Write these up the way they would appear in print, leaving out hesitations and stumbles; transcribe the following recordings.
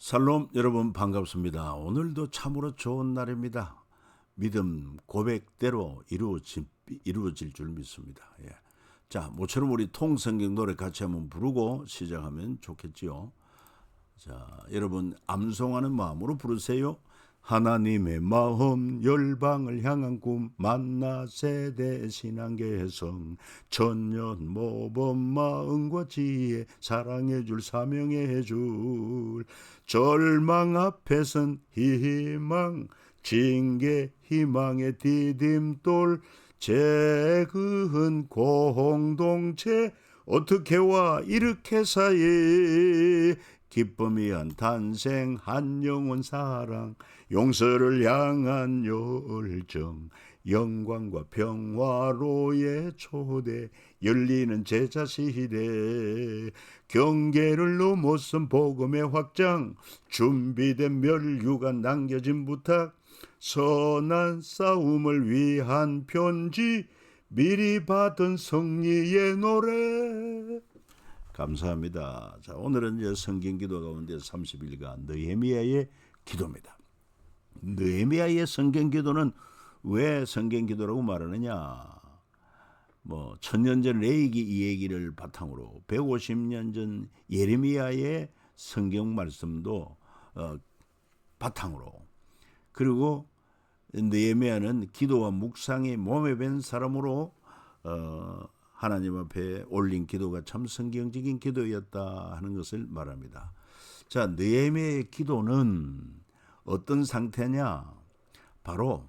살롬 여러분 반갑습니다. 오늘도 참으로 좋은 날입니다. 믿음 고백대로 이루어질 줄 믿습니다. 예. 자, 모처럼 우리 통성경 노래 같이 한번 부르고 시작하면 좋겠지요. 자, 여러분 암송하는 마음으로 부르세요. 하나님의 마음 열방을 향한 꿈 만나 세대 신앙 개성 천년 모범 마음과 지혜 사랑해 줄 사명해 줄 절망 앞에선 희망 징계 희망의 디딤돌 재그은 공동체 어떻게 와 이렇게 사이 기쁨이 한 탄생 한 영혼 사랑 용서를 향한 열정 영광과 평화로의 초대 열리는 제자 시대 경계를 넘어선 복음의 확장 준비된 멸류가 남겨진 부탁 선한 싸움을 위한 편지 미리 받은 승리의 노래. 감사합니다. 자, 오늘은 이제 성경 기도 가운데 30일간 느헤미야의 기도입니다. 느헤미야의 성경 기도는 왜 성경 기도라고 말하느냐? 천년 전 레이기 이 얘기를 바탕으로 150년 전 예레미야의 성경 말씀도 바탕으로 그리고 느헤미야는 기도와 묵상이 몸에 밴 사람으로 하나님 앞에 올린 기도가 참 성경적인 기도였다 하는 것을 말합니다. 자, 느헤미야의 기도는 어떤 상태냐? 바로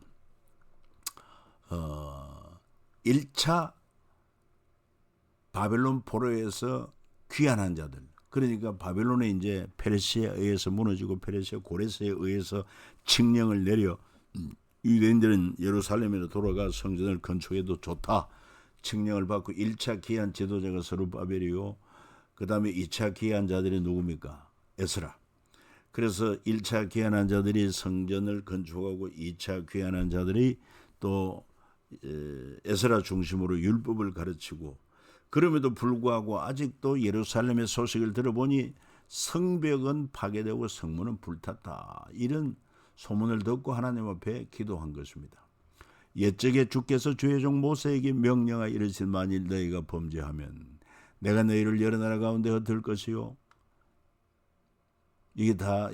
1차 바벨론 포로에서 귀환한 자들, 그러니까 바벨론에 이제 페르시아에 의해서 무너지고 페르시아 고레스에 의해서 칙령을 내려 유대인들은 예루살렘으로 돌아가 성전을 건축해도 좋다. 칙령을 받고 1차 귀환 지도자가 스룹바벨이요. 그 다음에 2차 귀환 자들이 누굽니까? 에스라. 그래서 1차 귀환한 자들이 성전을 건축하고 2차 귀환한 자들이 또 에스라 중심으로 율법을 가르치고 그럼에도 불구하고 아직도 예루살렘의 소식을 들어보니 성벽은 파괴되고 성문은 불탔다. 이런 소문을 듣고 하나님 앞에 기도한 것입니다. 옛적에 주께서 주의 종 모세에게 명령하여 이르실 만일 너희가 범죄하면 내가 너희를 여러 나라 가운데 흩을 것이요. 이게 다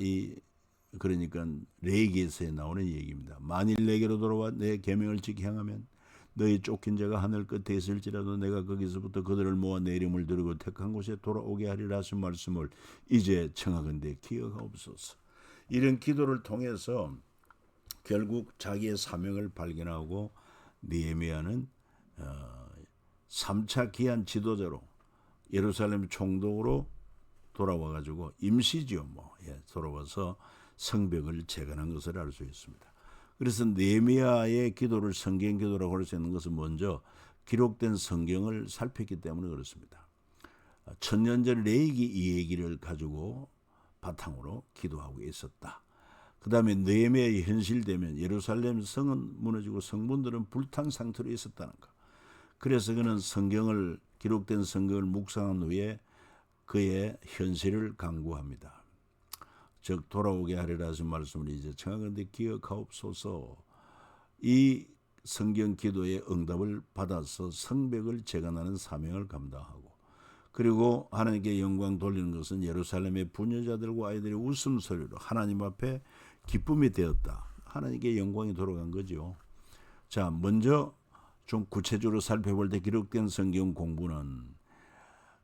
그러니까 레위기에서 나오는 얘기입니다. 만일 내게로 돌아와 내 계명을 지키 행하면 너희 쫓긴 자가 하늘 끝에 있을지라도 내가 거기서부터 그들을 모아 내 이름을 들고 택한 곳에 돌아오게 하리라 하신 말씀을 이제 청하건대 기억하옵소서. 이런 기도를 통해서 결국 자기의 사명을 발견하고 느헤미야는 3차 귀환 지도자로 예루살렘 총독으로 돌아와가지고 임시지요 돌아와서 성벽을 재건한 것을 알 수 있습니다. 그래서 느헤미야의 기도를 성경 기도라고 할 수 있는 것은 먼저 기록된 성경을 살폈기 때문에 그렇습니다. 천년 전 레이기 이 얘기를 가지고 바탕으로 기도하고 있었다. 그 다음에 느헤미야의 현실되면 예루살렘 성은 무너지고 성문들은 불탄 상태로 있었다는 것. 그래서 그는 기록된 성경을 묵상한 후에 그의 현실을 강구합니다. 즉 돌아오게 하리라 하신 말씀을 이제 청하건대 기억하옵소서. 이 성경 기도의 응답을 받아서 성벽을 재건하는 사명을 감당하고 그리고 하나님께 영광 돌리는 것은 예루살렘의 부녀자들과 아이들의 웃음소리로 하나님 앞에 기쁨이 되었다. 하나님께 영광이 돌아간 거죠. 자, 먼저 좀 구체적으로 살펴볼 때 기록된 성경 공부는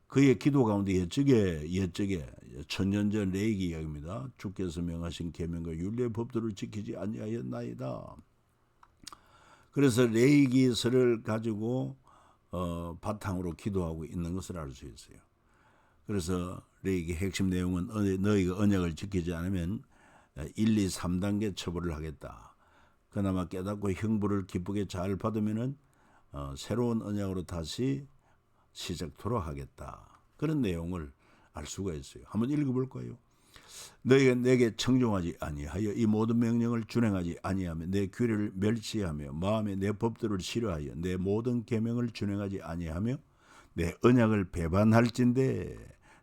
그의 기도 가운데 옛적에 천년 전 레위기 이야기입니다. 주께서 명하신 계명과 율례의 법도를 지키지 아니하였나이다. 그래서 레위기서를 가지고 바탕으로 기도하고 있는 것을 알 수 있어요. 그래서 레위기 핵심 내용은 너희가 언약을 지키지 않으면 1, 2, 3단계 처벌을 하겠다. 그나마 깨닫고 형벌을 기쁘게 잘 받으면은 새로운 언약으로 다시 시작토록 하겠다. 그런 내용을 알 수가 있어요. 한번 읽어볼까요? 너희가 내게 청종하지 아니하여 이 모든 명령을 준행하지 아니하며 내 규례를 멸시하며 마음에 내 법도를 싫어하여 내 모든 계명을 준행하지 아니하며 내 언약을 배반할진대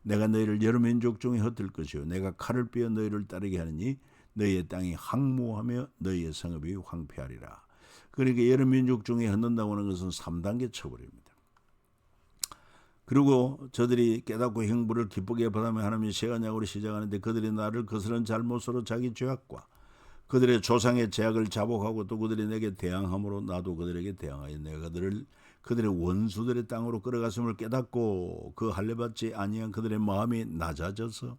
내가 너희를 여러 민족 중에 흩을 것이요 내가 칼을 빼어 너희를 따르게 하느니 너희의 땅이 황무하며 너희의 성읍이 황폐하리라. 그러니까 여러 민족 중에 흩는다고 하는 것은 3단계 처벌입니다. 그리고 저들이 깨닫고 형벌을 기쁘게 받으며 하나님의 세간약으로 시작하는데 그들이 나를 거스른 잘못으로 자기 죄악과 그들의 조상의 죄악을 자복하고 또 그들이 내게 대항함으로 나도 그들에게 대항하여 내가 그들의 원수들의 땅으로 끌어갔음을 깨닫고 그 할례받지 아니한 그들의 마음이 낮아져서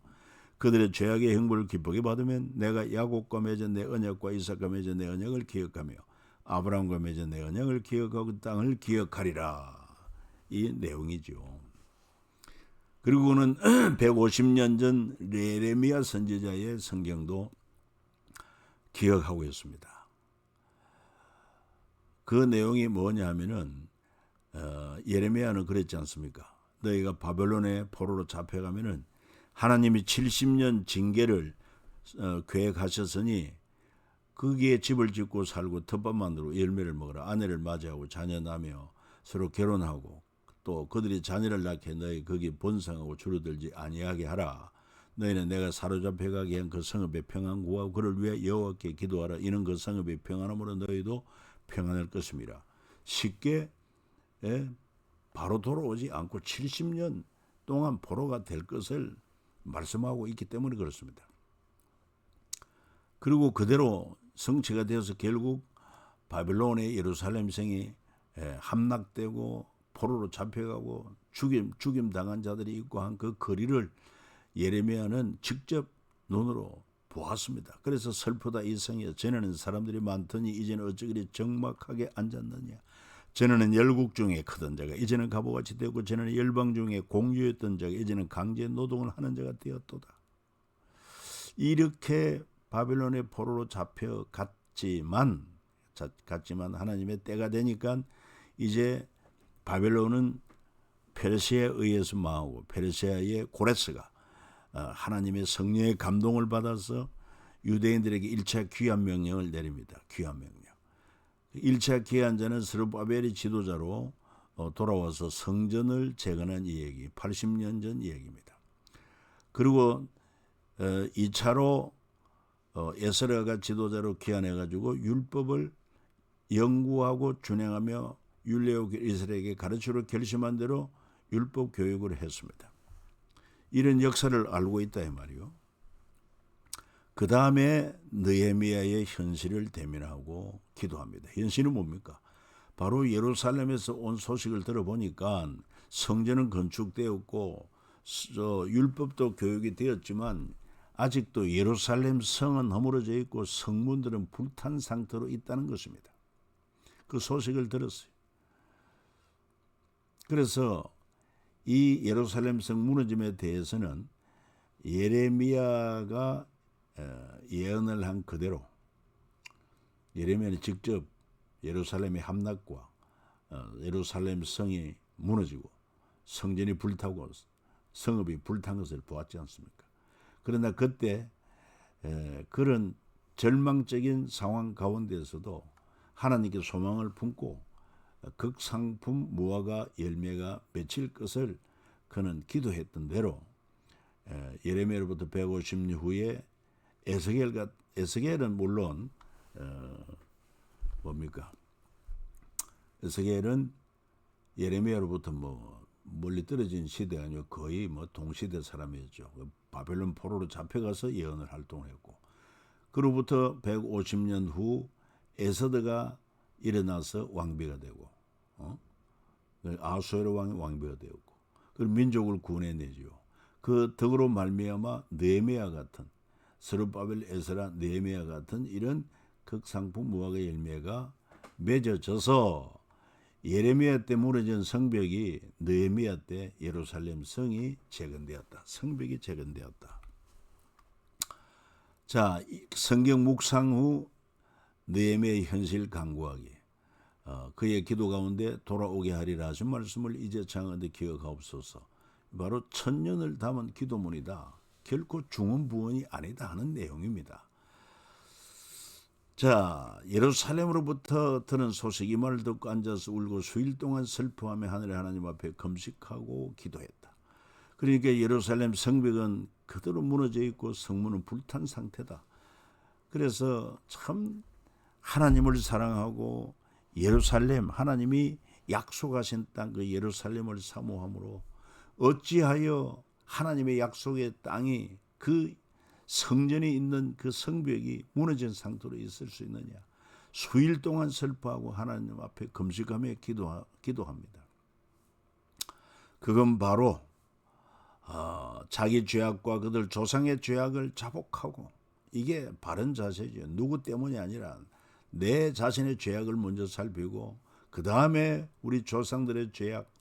그들의 죄악의 형벌을 기쁘게 받으면 내가 야곱과 맺은 내 언약과 이삭과 맺은 내 언약을 기억하며 아브라함과 맺은 내 언약을 기억하고 그 땅을 기억하리라. 이 내용이죠. 그리고는 150년 전 예레미야 선지자의 성경도 기억하고 있습니다. 그 내용이 뭐냐 하면은 예레미야는 그랬지 않습니까? 너희가 바벨론의 포로로 잡혀가면은 하나님이 70년 징계를 계획하셨으니 거기에 집을 짓고 살고 텃밭 만들고 열매를 먹으라. 아내를 맞이하고 자녀 낳으며 서로 결혼하고 또 그들이 자녀를 낳게 너희 거기 번성하고 줄어들지 아니하게 하라. 너희는 내가 사로잡혀가게 한 그 성읍의 평안 구하고 그를 위해 여호와께 기도하라. 이는 그 성읍의 평안함으로 너희도 평안할 것입니다. 쉽게 바로 돌아오지 않고 70년 동안 포로가 될 것을 말씀하고 있기 때문에 그렇습니다. 그리고 그대로 성취가 되어서 결국 바벨론의 예루살렘 성이 함락되고 포로로 잡혀가고 죽임 당한 자들이 있고 한 그 거리를 예레미야는 직접 눈으로 보았습니다. 그래서 슬프다 이 성이여 전에는 사람들이 많더니 이제는 어찌 그리 적막하게 앉았느냐. 전에는 열국 중에 크던 자가 이제는 갑옷같이 되었고 전에는 열방 중에 공주였던 자가 이제는 강제 노동을 하는 자가 되었도다. 이렇게 바벨론의 포로로 잡혀갔지만 하나님의 때가 되니까 이제 바벨론은 페르시아에 의해서 망하고 페르시아의 고레스가 하나님의 성령의 감동을 받아서 유대인들에게 1차 귀환 명령을 내립니다. 귀환 명령. 1차 귀환 자는 스룹바벨이 지도자로 돌아와서 성전을 재건한 이 얘기, 80년 전 이야기입니다. 그리고 2차로 에스라가 지도자로 귀환해가지고 율법을 연구하고 준행하며 율례오 이스라엘에게 가르치로 결심한 대로 율법 교육을 했습니다. 이런 역사를 알고 있다 이 말이요. 그 다음에 느헤미야의 현실을 대면하고 기도합니다. 현실은 뭡니까? 바로 예루살렘에서 온 소식을 들어보니까 성전은 건축되었고 율법도 교육이 되었지만 아직도 예루살렘 성은 허물어져 있고 성문들은 불탄 상태로 있다는 것입니다. 그 소식을 들었어요. 그래서 이 예루살렘 성 무너짐에 대해서는 예레미야가 예언을 한 그대로 예레미야는 직접 예루살렘의 함락과 예루살렘 성이 무너지고 성전이 불타고 성읍이 불탄 것을 보았지 않습니까? 그러나 그때 그런 절망적인 상황 가운데서도 하나님께 소망을 품고 극상품 무화과 열매가 맺힐 것을 그는 기도했던 대로 예레미야로부터 150년 후에 에스겔은 물론 뭡니까? 에스겔은 예레미야로부터 멀리 떨어진 시대가 아니고 거의 동시대 사람이었죠. 바벨론 포로로 잡혀가서 예언을 활동했고, 그로부터 150년 후 에서드가 일어나서 왕비가 되고, 아수에르 왕이 왕비가 되었고, 그 민족을 구원해내죠. 그 덕으로 말미암아 느헤미야 같은 스룹바벨 에스라 느헤미야 같은 이런 극상품 무화과 열매가 맺어져서 예레미야 때 무너진 성벽이 느헤미야 때 예루살렘 성이 재건되었다. 성벽이 재건되었다. 자, 성경 묵상 후 느헤미야의 현실 강구하기. 그의 기도 가운데 돌아오게 하리라 하신 말씀을 이제 장하는데 기억하옵소서. 바로 천년을 담은 기도문이다. 결코 중언부언이 아니다 하는 내용입니다. 자, 예루살렘으로부터 들은 소식 이 말을 듣고 앉아서 울고 수일 동안 슬퍼하며 하늘의 하나님 앞에 금식하고 기도했다. 그러니까 예루살렘 성벽은 그대로 무너져 있고 성문은 불탄 상태다. 그래서 참 하나님을 사랑하고 예루살렘, 하나님이 약속하신 땅 그 예루살렘을 사모함으로 어찌하여 하나님의 약속의 땅이 그 성전이 있는 그 성벽이 무너진 상태로 있을 수 있느냐. 수일 동안 슬퍼하고 하나님 앞에 금식하며 기도합니다. 그건 바로 자기 죄악과 그들 조상의 죄악을 자복하고, 이게 바른 자세죠. 누구 때문이 아니라 내 자신의 죄악을 먼저 살피고 그 다음에 우리 조상들의 죄악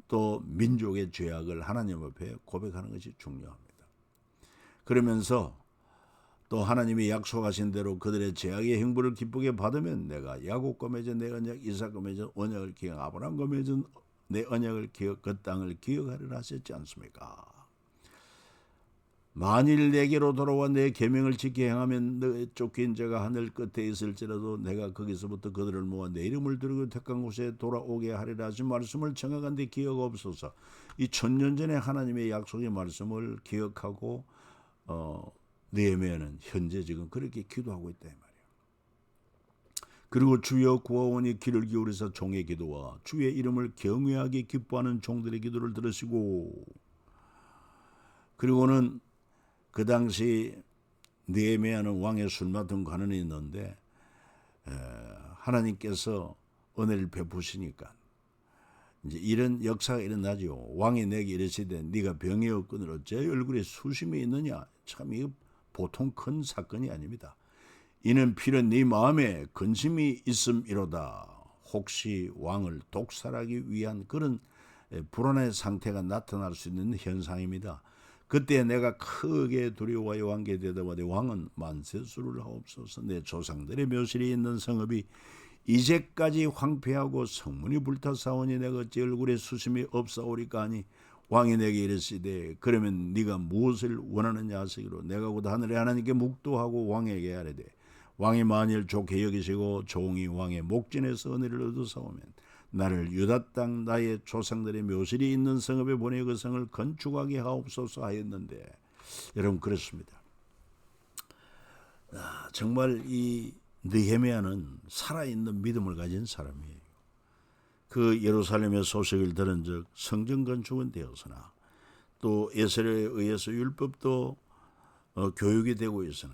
또 민족의 죄악을 하나님 앞에 고백하는 것이 중요합니다. 그러면서 또 하나님이 약속하신 대로 그들의 죄악의 형벌을 기쁘게 받으면 내가 야곱과 맺은 내 언약, 이삭과 맺은 언약을 기억, 아브라함과 맺은 내 언약을 기억, 그 땅을 기억하리라 하셨지 않습니까? 만일 내게로 돌아와 내 계명을 지켜 행하면 너 쫓긴 자가 하늘 끝에 있을지라도 내가 거기서부터 그들을 모아 내 이름을 들고 택한 곳에 돌아오게 하리라 하신 말씀을 정확한데 기억없어서 이 천년 전에 하나님의 약속의 말씀을 기억하고 느헤미야는 현재 지금 그렇게 기도하고 있다 이 말이에요. 그리고 주여 구하오니 귀를 기울이사 종의 기도와 주의 이름을 경외하게 기뻐하는 종들의 기도를 들으시고, 그리고는 그 당시 느헤미야는 왕의 술 맡은 관원이 있는데 하나님께서 은혜를 베푸시니까 이제 이런 역사가 일어나죠. 왕이 내게 이르시되 네가 병의 여건을 어째 얼굴에 수심이 있느냐. 참 이거 보통 큰 사건이 아닙니다. 이는 필연 네 마음에 근심이 있음이로다. 혹시 왕을 독살하기 위한 그런 불안의 상태가 나타날 수 있는 현상입니다. 그때 내가 크게 두려워하여 왕께 대답하되 왕은 만세수를 하옵소서. 내 조상들의 묘실이 있는 성읍이 이제까지 황폐하고 성문이 불타사오니 내가 어찌 얼굴에 수심이 없사오리까 하니 왕이 내게 이르시되 그러면 네가 무엇을 원하느냐 하시기로 내가 곧 하늘의 하나님께 묵도하고 왕에게 하려되 왕이 만일 좋게 여기시고 종이 왕의 목전에서 은혜를 얻어사오면 나를 유다 땅 나의 조상들의 묘실이 있는 성읍에 보내 그 성을 건축하게 하옵소서 하였는데, 여러분 그렇습니다. 정말 이 느헤미야는 살아있는 믿음을 가진 사람이에요. 그 예루살렘의 소식을 들은 즉 성전 건축은 되었으나 또 에스라에 의해서 율법도 교육이 되고 있으나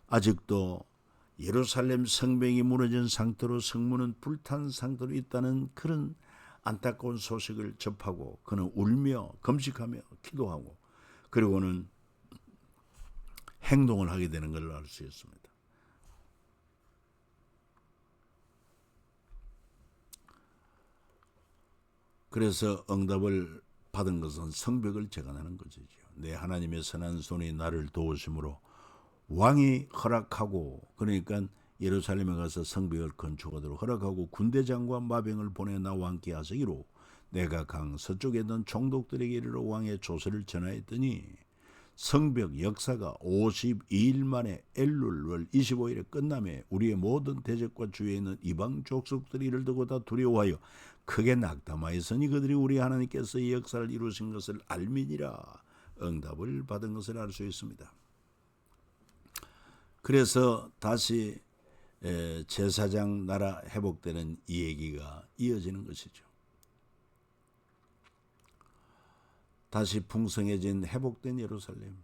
아직도 예루살렘 성벽이 무너진 상태로 성문은 불탄 상태로 있다는 그런 안타까운 소식을 접하고 그는 울며 금식하며 기도하고 그리고는 행동을 하게 되는 걸 알 수 있습니다. 그래서 응답을 받은 것은 성벽을 재건하는 것이죠. 내 하나님의 선한 손이 나를 도우심으로 왕이 허락하고, 그러니까 예루살렘에 가서 성벽을 건축하도록 허락하고 군대장과 마병을 보내 나와 함께 하시기로 내가 강 서쪽에 있는 총독들에게 이르러 왕의 조서를 전하였더니 성벽 역사가 52일 만에 엘룰월 25일에 끝나매 우리의 모든 대적과 주위에 있는 이방 족속들이 이를 두고 다 두려워하여 크게 낙담하였으니 그들이 우리 하나님께서 이 역사를 이루신 것을 알미니라. 응답을 받은 것을 알 수 있습니다. 그래서 다시 제사장 나라 회복되는 이 얘기가 이어지는 것이죠. 다시 풍성해진 회복된 예루살렘.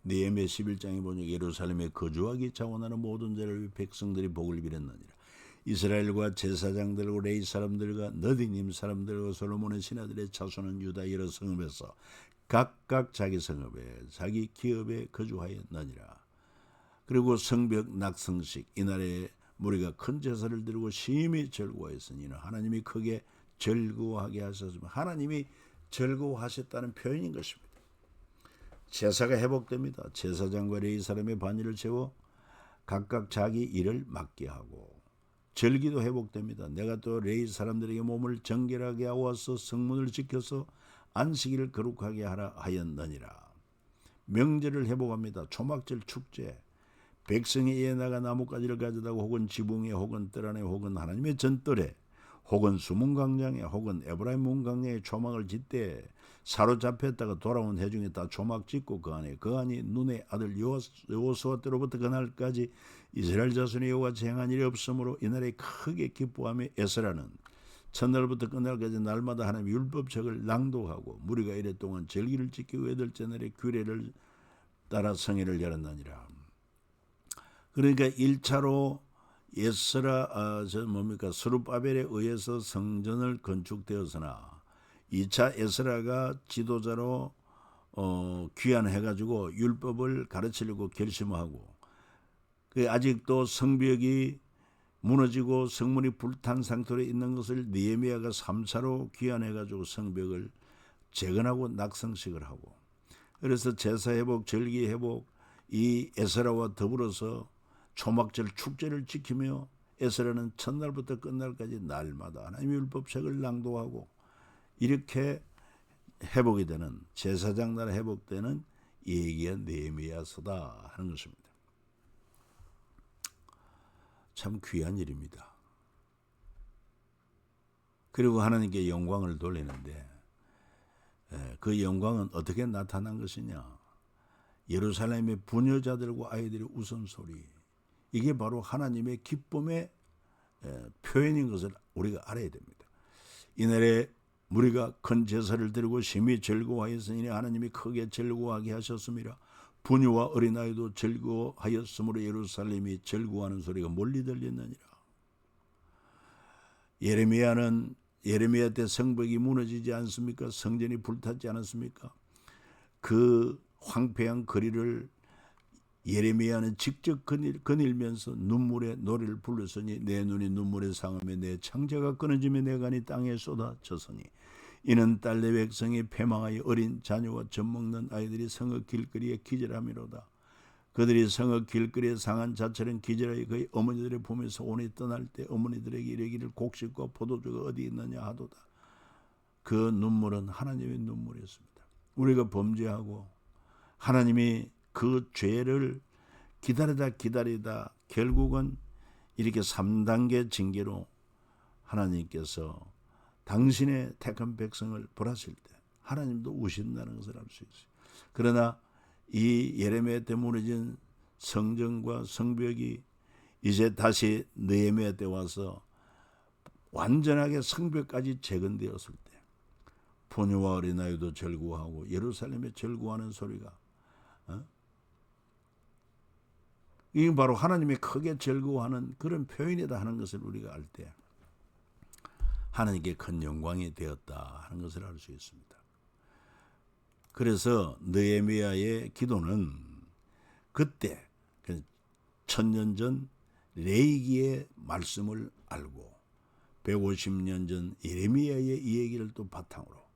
느헤미야 11장에 보니 예루살렘에 거주하기 자원하는 모든 자를 백성들이 복을 빌었느니라. 이스라엘과 제사장들과 레위 사람들과 너디님 사람들과 솔로몬의 신하들의 자손은 유다 여러 성읍에서 각각 자기 성읍에 자기 기업에 거주하였느니라. 그리고 성벽 낙성식, 이날에 무리가 큰 제사를 드리고 심히 즐거워했으니 하나님이 크게 즐거워하게 하셨으면 하나님이 즐거워하셨다는 표현인 것입니다. 제사가 회복됩니다. 제사장과 레위 사람의 반일을 채워 각각 자기 일을 맡게 하고 절기도 회복됩니다. 내가 또 레위 사람들에게 몸을 정결하게 하와서 성문을 지켜서 안식일을 거룩하게 하라 하였느니라. 명절을 회복합니다. 초막절 축제, 백성이 이에 나가 나뭇가지를 가져다가 혹은 지붕에 혹은 뜰 안에 혹은 하나님의 전뜰에 혹은 수문광장에 혹은 에브라임 문광장에 초막을 짓되 사로잡혔다가 돌아온 해중에 다 조막 짓고 그 안이 눈의 아들 여호수아 때로부터 그날까지 이스라엘 자손이 여호와같이 행한 일이 없으므로 이날에 크게 기뻐하며 에스라는 첫날부터 끝날까지 날마다 하나님의 율법책을 낭독하고 무리가 이래 동안 절기를 지키고 여덟째 날에 규례를 따라 성회를 열었나니라. 그러니까 1차로 에스라 스룹바벨에 의해서 성전을 건축되었으나 2차 에스라가 지도자로 귀환해가지고 율법을 가르치려고 결심하고 아직도 성벽이 무너지고 성문이 불탄 상태로 있는 것을 느헤미야가 3차로 귀환해가지고 성벽을 재건하고 낙성식을 하고 그래서 제사 회복, 절기 회복 이 에스라와 더불어서 초막절 축제를 지키며 에스라는 첫날부터 끝날까지 날마다 하나님의 율법책을 낭독하고 이렇게 회복이 되는 제사장 나라 회복되는 예기야 느헤미야서다 하는 것입니다. 참 귀한 일입니다. 그리고 하나님께 영광을 돌리는데 그 영광은 어떻게 나타난 것이냐? 예루살렘의 부녀자들과 아이들의 웃음소리 이게 바로 하나님의 기쁨의 표현인 것을 우리가 알아야 됩니다. 이날에 우리가 큰 제사를 드리고 심히 즐거워하였으니 하나님이 크게 즐거워하게 하셨습니다. 부녀와 어린아이도 즐거워하였으므로 예루살렘이 즐거워하는 소리가 멀리 들렸느니라. 예레미야 때 성벽이 무너지지 않습니까? 성전이 불탔지 않았습니까? 그 황폐한 거리를 예레미야는 직접 거닐면서 눈물의 노래를 불렀으니 내 눈이 눈물에 상하며 내 창자가 끊어지며 내 간이 땅에 쏟아졌으니 이는 딸내 백성이 패망하여 어린 자녀와 젖먹는 아이들이 성읍 길거리에 기절함이로다. 그들이 성읍 길거리에 상한 자처럼 기절하여 그의 어머니들의 품에서 온이 떠날 때 어머니들에게 이르기를 곡식과 포도주가 어디 있느냐 하도다. 그 눈물은 하나님의 눈물이었습니다. 우리가 범죄하고 하나님이 그 죄를 기다리다 결국은 이렇게 3단계 징계로 하나님께서 당신의 택한 백성을 벌하실 때 하나님도 우신다는 것을 알 수 있어요. 그러나 이 예레미야 때 무너진 성전과 성벽이 이제 다시 느헤미야 때 와서 완전하게 성벽까지 재건되었을 때 부녀와 어린아이도 즐거워하고 예루살렘에 즐거워하는 소리가 이게 바로 하나님이 크게 즐거워하는 그런 표현이다 하는 것을 우리가 알 때 하나님께 큰 영광이 되었다 하는 것을 알 수 있습니다. 그래서 느헤미야의 기도는 그때 1000년 전 레이기의 말씀을 알고 150년 전 예레미야의 이 얘기를 또 바탕으로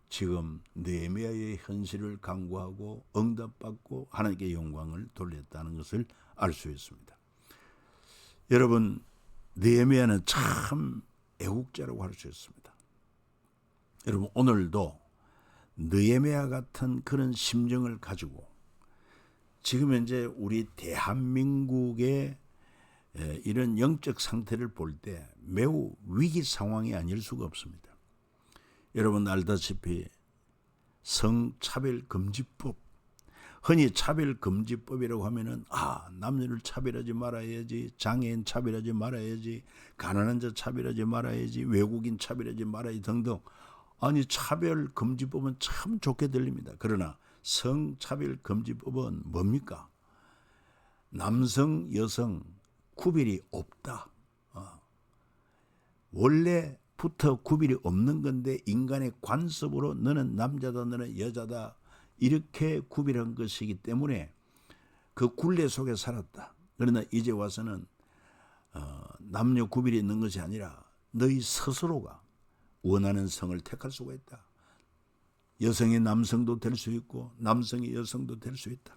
지금 느헤미야의 현실을 강구하고 응답받고 하나님께 영광을 돌렸다는 것을 알 수 있습니다. 여러분, 느헤미야는 참 애국자라고 할 수 있습니다. 여러분, 오늘도 느헤미야 같은 그런 심정을 가지고 지금 현재 우리 대한민국의 이런 영적 상태를 볼 때 매우 위기 상황이 아닐 수가 없습니다. 여러분 알다시피 성차별금지법, 흔히 차별금지법이라고 하면은 남녀를 차별하지 말아야지, 장애인 차별하지 말아야지, 가난한 자 차별하지 말아야지, 외국인 차별하지 말아야지 등등. 아니 차별금지법은 참 좋게 들립니다. 그러나 성차별금지법은 뭡니까? 남성, 여성 구별이 없다. 원래부터 구별이 없는 건데 인간의 관습으로 너는 남자다 너는 여자다 이렇게 구별한 것이기 때문에 그 굴레 속에 살았다. 그러나 이제 와서는 남녀 구별이 있는 것이 아니라 너희 스스로가 원하는 성을 택할 수가 있다. 여성이 남성도 될 수 있고 남성이 여성도 될 수 있다.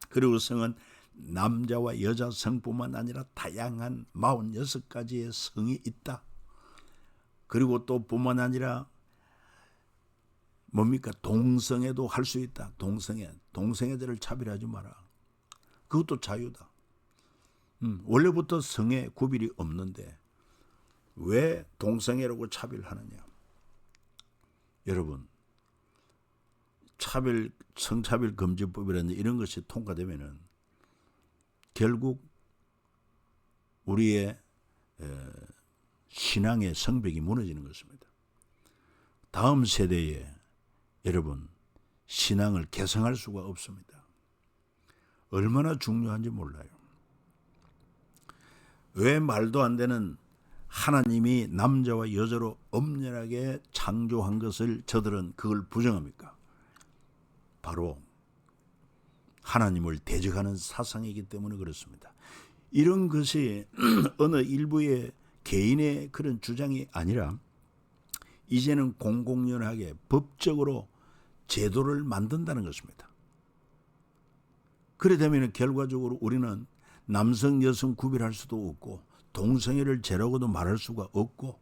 그리고 성은 남자와 여자 성뿐만 아니라 다양한 46가지의 성이 있다. 그리고 또 뿐만 아니라 뭡니까? 동성애도 할 수 있다. 동성애들을 차별하지 마라. 그것도 자유다. 원래부터 성에 구별이 없는데 왜 동성애라고 차별하느냐? 여러분, 성차별 금지법이라는 이런 것이 통과되면은 결국 우리의 신앙의 성벽이 무너지는 것입니다. 다음 세대에 여러분 신앙을 개성할 수가 없습니다. 얼마나 중요한지 몰라요. 왜 말도 안 되는 하나님이 남자와 여자로 엄연하게 창조한 것을 저들은 그걸 부정합니까? 바로 하나님을 대적하는 사상이기 때문에 그렇습니다. 이런 것이 어느 일부의 개인의 그런 주장이 아니라 이제는 공공연하게 법적으로 제도를 만든다는 것입니다. 그래 되면 결과적으로 우리는 남성 여성 구별할 수도 없고 동성애를 죄라고도 말할 수가 없고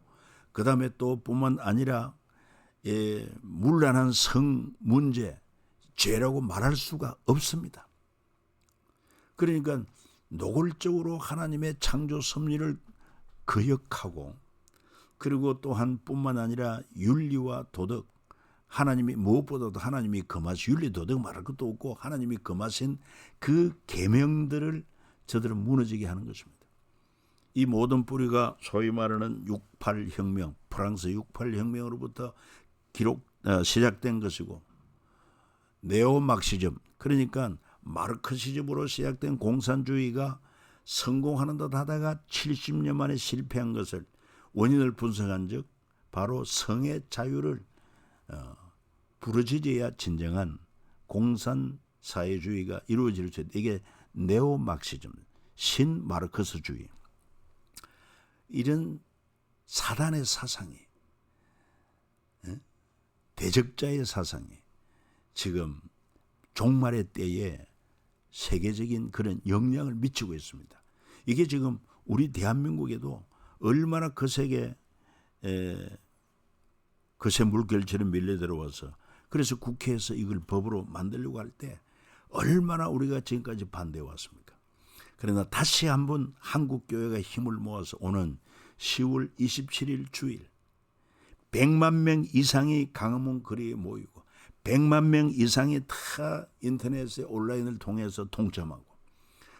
그 다음에 또 뿐만 아니라 문란한 성 문제 죄라고 말할 수가 없습니다. 그러니까 노골적으로 하나님의 창조 섭리를 거역하고 그리고 또한 뿐만 아니라 윤리와 도덕 하나님이 무엇보다도 하나님이 금하신 윤리 도덕 말할 것도 없고 하나님이 금하신 그 계명들을 저들은 무너지게 하는 것입니다. 이 모든 뿌리가 소위 말하는 68혁명 프랑스 68혁명으로부터 시작된 것이고 네오막시즘 그러니까 마르크시즘으로 시작된 공산주의가 성공하는 듯 하다가 70년 만에 실패한 것을 원인을 분석한 즉 바로 성의 자유를 부르짖어야 진정한 공산사회주의가 이루어질 수 있다. 이게 네오막시즘, 신마르크스주의 이런 사단의 사상이 대적자의 사상이 지금 종말의 때에 세계적인 그런 영향을 미치고 있습니다. 이게 지금 우리 대한민국에도 얼마나 거세게 거세 물결처럼 밀려 들어와서 그래서 국회에서 이걸 법으로 만들려고 할 때 얼마나 우리가 지금까지 반대해 왔습니까? 그러나 다시 한번 한국교회가 힘을 모아서 오는 10월 27일 주일 100만 명 이상이 강화문 거리에 모이고 100만 명 이상이 다 인터넷에 온라인을 통해서 동참하고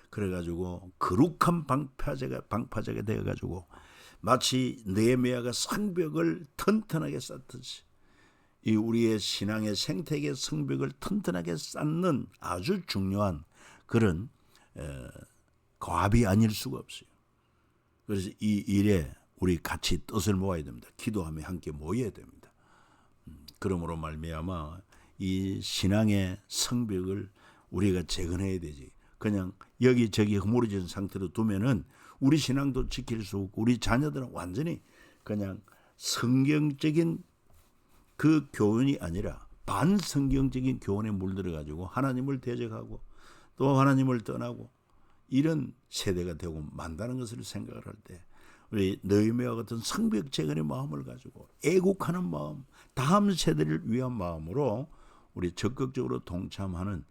그래가지고 거룩한 방파제가 되어가지고 마치 느헤미야가 성벽을 튼튼하게 쌓듯이 이 우리의 신앙의 생태계 성벽을 튼튼하게 쌓는 아주 중요한 그런 과업이 아닐 수가 없어요. 그래서 이 일에 우리 같이 뜻을 모아야 됩니다. 기도하며 함께 모여야 됩니다. 그러므로 말미암아 이 신앙의 성벽을 우리가 재건해야 되지. 그냥 여기저기 허물어진 상태로 두면은 우리 신앙도 지킬 수 없고 우리 자녀들은 완전히 그냥 성경적인 그 교훈이 아니라 반성경적인 교훈에 물들어가지고 하나님을 대적하고 또 하나님을 떠나고 이런 세대가 되고 만다는 것을 생각을 할 때 우리 느헤미야와 같은 성벽 재건의 마음을 가지고 애국하는 마음, 다음 세대를 위한 마음으로 우리 적극적으로 동참하는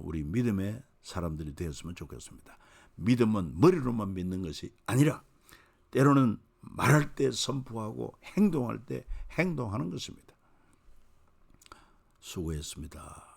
우리 믿음의 사람들이 되었으면 좋겠습니다. 믿음은 머리로만 믿는 것이 아니라 때로는 말할 때 선포하고 행동할 때 행동하는 것입니다. 수고했습니다.